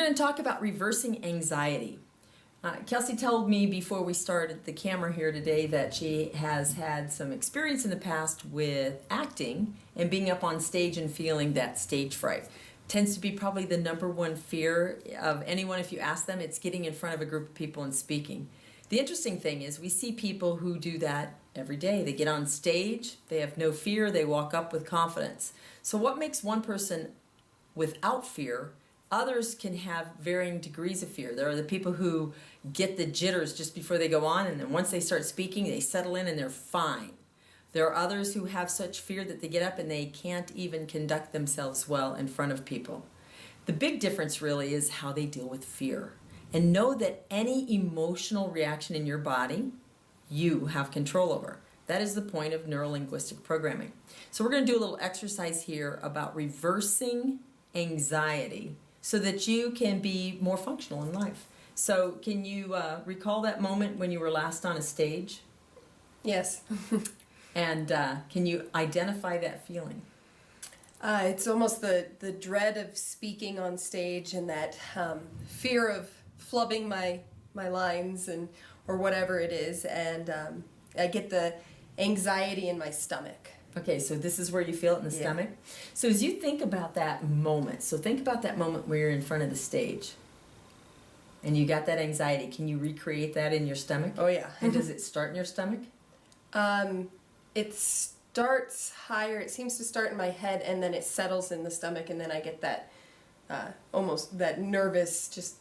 going to talk about reversing anxiety. Kelsey told me before we started the camera here today that she has had some experience in the past with acting and being up on stage and feeling that stage fright. Tends to be probably the #1 fear of anyone. If you ask them, it's getting in front of a group of people and speaking. The interesting thing is we see people who do that every day. They get on stage, they have no fear, they walk up with confidence. So what makes one person without fear? Others can have varying degrees of fear. There are the people who get the jitters just before they go on, and then once they start speaking, they settle in and they're fine. There are others who have such fear that they get up and they can't even conduct themselves well in front of people. The big difference really is how they deal with fear. And know that any emotional reaction in your body, you have control over. That is the point of Neuro-Linguistic Programming. So we're going to do a little exercise here about reversing anxiety so that you can be more functional in life. So can you recall that moment when you were last on a stage? Yes. And can you identify that feeling? It's almost the dread of speaking on stage and that fear of flubbing my lines or whatever it is, and I get the anxiety in my stomach. Okay, so this is where you feel it in the stomach. So as you think about that moment, think about that moment where you're in front of the stage and you got that anxiety. Can you recreate that in your stomach? Oh yeah. And does it start in your stomach? It starts higher. It seems to start in my head and then it settles in the stomach, and then I get that almost that nervous, just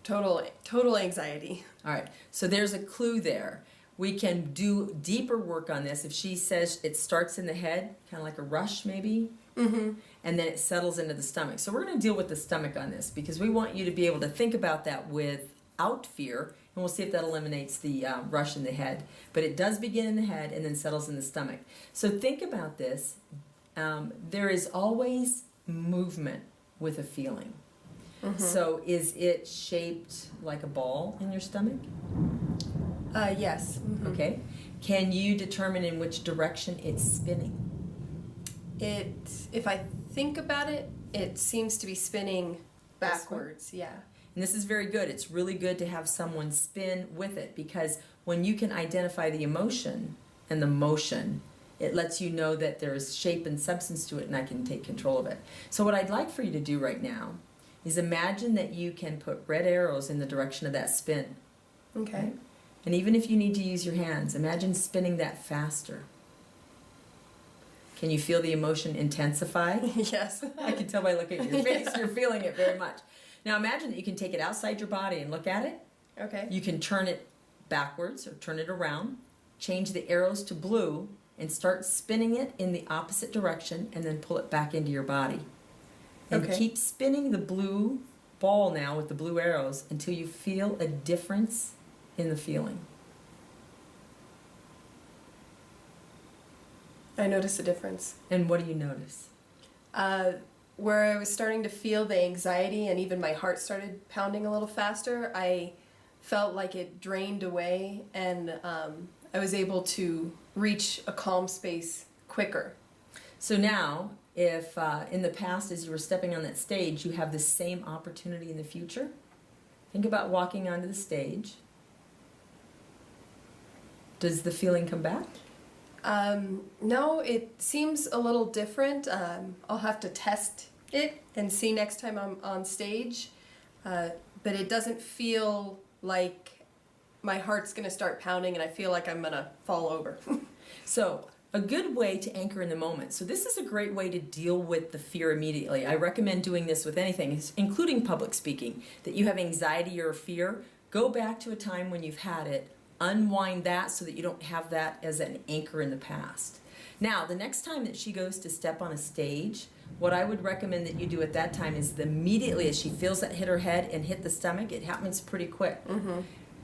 total anxiety. All right, so there's a clue there. We can do deeper work on this. If she says it starts in the head, kind of like a rush maybe, and then it settles into the stomach. So we're going to deal with the stomach on this because we want you to be able to think about that without fear, and we'll see if that eliminates the rush in the head. But it does begin in the head and then settles in the stomach. So think about this. There is always movement with a feeling. So is it shaped like a ball in your stomach? Yes. Okay. Can you determine in which direction it's spinning? If I think about it, it seems to be spinning backwards. Yeah. And this is very good. It's really good to have someone spin with it, because when you can identify the emotion and the motion, it lets you know that there's shape and substance to it and I can take control of it. So what I'd like for you to do right now is imagine that you can put red arrows in the direction of that spin. Okay. Right? And even if you need to use your hands, imagine spinning that faster. Can you feel the emotion intensify? Yes. I can tell by looking at your face, you're feeling it very much. Now imagine that you can take it outside your body and look at it. Okay. You can turn it backwards or turn it around, change the arrows to blue, and start spinning it in the opposite direction, and then pull it back into your body. And keep spinning the blue ball now with the blue arrows until you feel a difference in the feeling. I notice a difference. And what do you notice? Where I was starting to feel the anxiety and even my heart started pounding a little faster, I felt like it drained away, and I was able to reach a calm space quicker. So now, if in the past as you were stepping on that stage, you have the same opportunity in the future, think about walking onto the stage. Does the feeling come back? No, it seems a little different. I'll have to test it and see next time I'm on stage. But it doesn't feel like my heart's going to start pounding and I feel like I'm going to fall over. So a good way to anchor in the moment. So this is a great way to deal with the fear immediately. I recommend doing this with anything, including public speaking. That you have anxiety or fear, go back to a time when you've had it. Unwind that so that you don't have that as an anchor in the past. Now, the next time that she goes to step on a stage, what I would recommend that you do at that time is immediately as she feels that hit her head and hit the stomach, it happens pretty quick.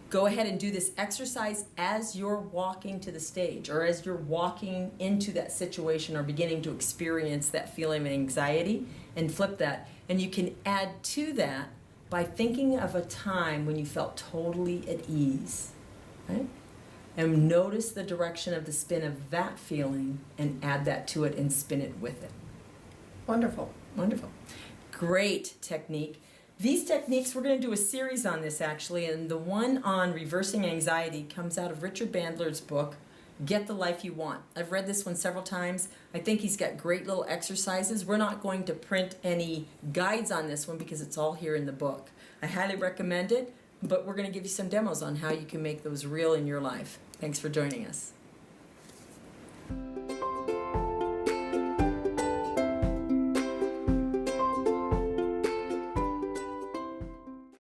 Go ahead and do this exercise as you're walking to the stage or as you're walking into that situation or beginning to experience that feeling of anxiety, and flip that. And you can add to that by thinking of a time when you felt totally at ease. Right? And notice the direction of the spin of that feeling and add that to it and spin it with it. Wonderful. Wonderful. Great technique. These techniques, we're going to do a series on this actually, and the one on reversing anxiety comes out of Richard Bandler's book, Get the Life You Want. I've read this one several times. I think he's got great little exercises. We're not going to print any guides on this one because it's all here in the book. I highly recommend it, but we're going to give you some demos on how you can make those real in your life. Thanks for joining us.